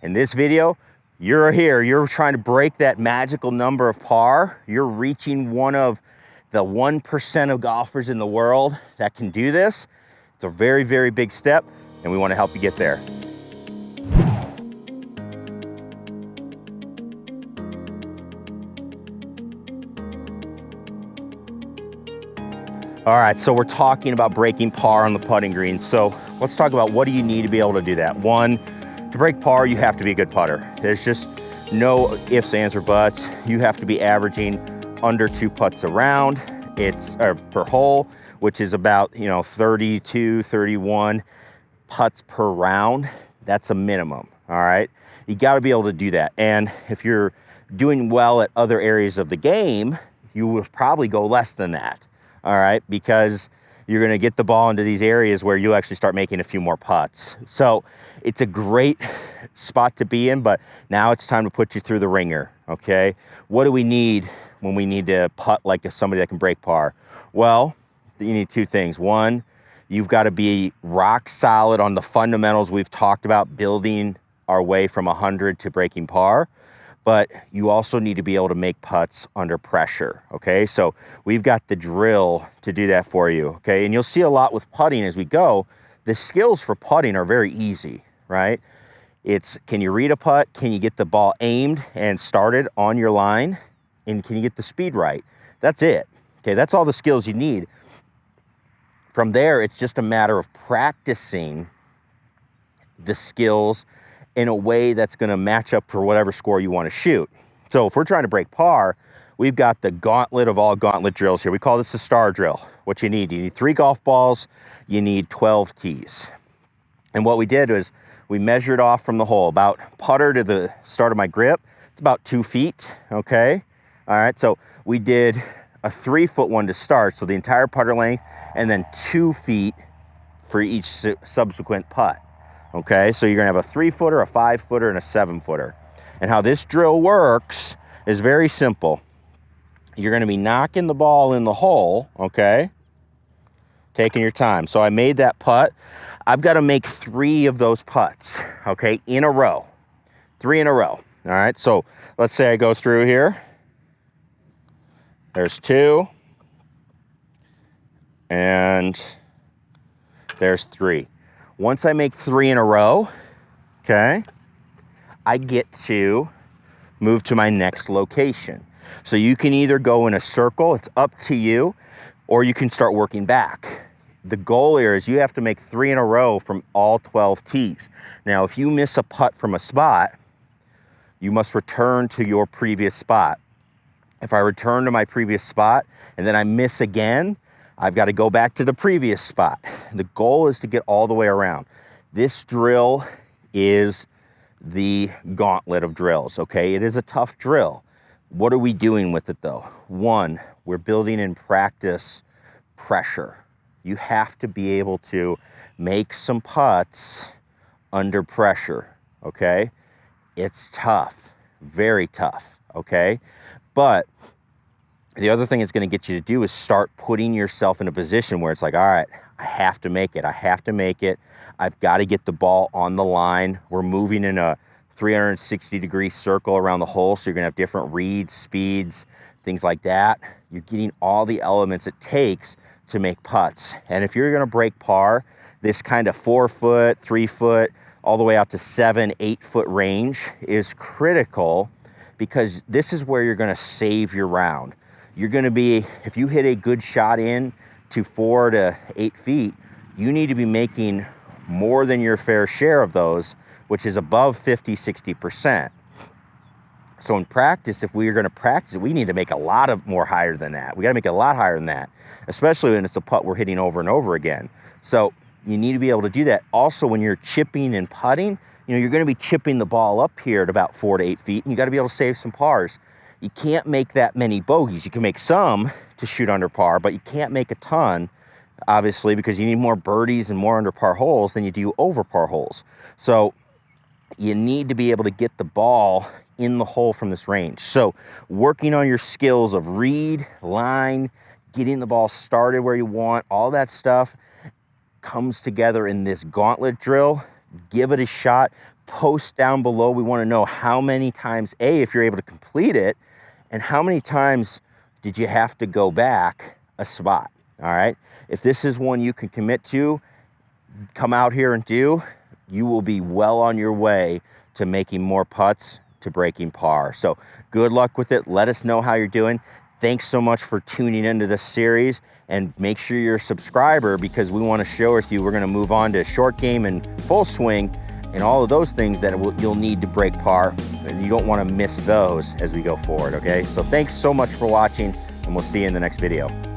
In this video, you're here, you're trying to break that magical number of par. You're reaching one of the 1% of golfers in the world that can do this. It's a very, very big step, and we want to help you get there. All right, so we're talking about breaking par on the putting green. So let's talk about what do you need to be able to do that. One, to break par, you have to be a good putter. There's just no ifs, ands, or buts. You have to be averaging under 2 putts around. It's per hole, which is about 32, 31 putts per round. That's a minimum. All right, you got to be able to do that. And if you're doing well at other areas of the game, you will probably go less than that. All right, because you're going to get the ball into these areas where you actually start making a few more putts. So it's a great spot to be in, but now it's time to put you through the ringer, okay? What do we need when we need to putt like somebody that can break par? Well, you need 2 things. One, you've got to be rock solid on the fundamentals we've talked about, building our way from 100 to breaking par. But you also need to be able to make putts under pressure, okay? So we've got the drill to do that for you, okay? And you'll see a lot with putting as we go. The skills for putting are very easy, right? It's, can you read a putt? Can you get the ball aimed and started on your line? And can you get the speed right? That's it, okay? That's all the skills you need. From there, it's just a matter of practicing the skills in a way that's going to match up for whatever score you want to shoot. So if we're trying to break par, we've got the gauntlet of all gauntlet drills here. We call this the star drill. What you need 3 golf balls, you need 12 tees. And what we did was we measured off from the hole, about putter to the start of my grip. It's about 2 feet, okay? All right, so we did a 3-foot one to start, so the entire putter length, and then 2 feet for each subsequent putt. Okay, so you're gonna have a 3-footer, a 5-footer, and a 7-footer. And how this drill works is very simple. You're gonna be knocking the ball in the hole, okay? Taking your time. So I made that putt. I've got to make 3 of those putts, okay, in a row. 3 in a row, all right? So let's say I go through here. There's 2. And there's 3. Once I make 3 in a row, okay, I get to move to my next location. So you can either go in a circle, it's up to you, or you can start working back. The goal here is you have to make 3 in a row from all 12 tees. Now, if you miss a putt from a spot, you must return to your previous spot. If I return to my previous spot and then I miss again, I've got to go back to the previous spot. The goal is to get all the way around. This drill is the gauntlet of drills, okay? It is a tough drill. What are we doing with it though? One, we're building in practice pressure. You have to be able to make some putts under pressure, okay? It's tough, very tough, okay? But the other thing it's going to get you to do is start putting yourself in a position where it's like, all right, I have to make it. I have to make it. I've got to get the ball on the line. We're moving in a 360-degree circle around the hole, so you're going to have different reads, speeds, things like that. You're getting all the elements it takes to make putts. And if you're going to break par, this kind of 4-foot, 3-foot, all the way out to 7, 8-foot range is critical, because this is where you're going to save your round. You're going to be, if you hit a good shot in to 4 to 8 feet, you need to be making more than your fair share of those, which is above 50, 60%. So in practice, if we're going to practice it, we need to make a lot of more higher than that. We got to make it a lot higher than that, especially when it's a putt we're hitting over and over again. So you need to be able to do that. Also, when you're chipping and putting, you're going to be chipping the ball up here at about 4 to 8 feet, and you got to be able to save some pars. You can't make that many bogeys. You can make some to shoot under par, but you can't make a ton, obviously, because you need more birdies and more under par holes than you do over par holes. So you need to be able to get the ball in the hole from this range. So working on your skills of read, line, getting the ball started where you want, all that stuff comes together in this gauntlet drill. Give it a shot, post down below. We want to know how many times, if you're able to complete it, and how many times did you have to go back a spot. All right, if this is one you can commit to, come out here and do, you will be well on your way to making more putts, to breaking par. So good luck with it. Let us know how you're doing. Thanks so much for tuning into this series, and make sure you're a subscriber, because we want to share with you. We're going to move on to short game and full swing and all of those things that you'll need to break par, and you don't want to miss those as we go forward. Okay, so thanks so much for watching, and we'll see you in the next video.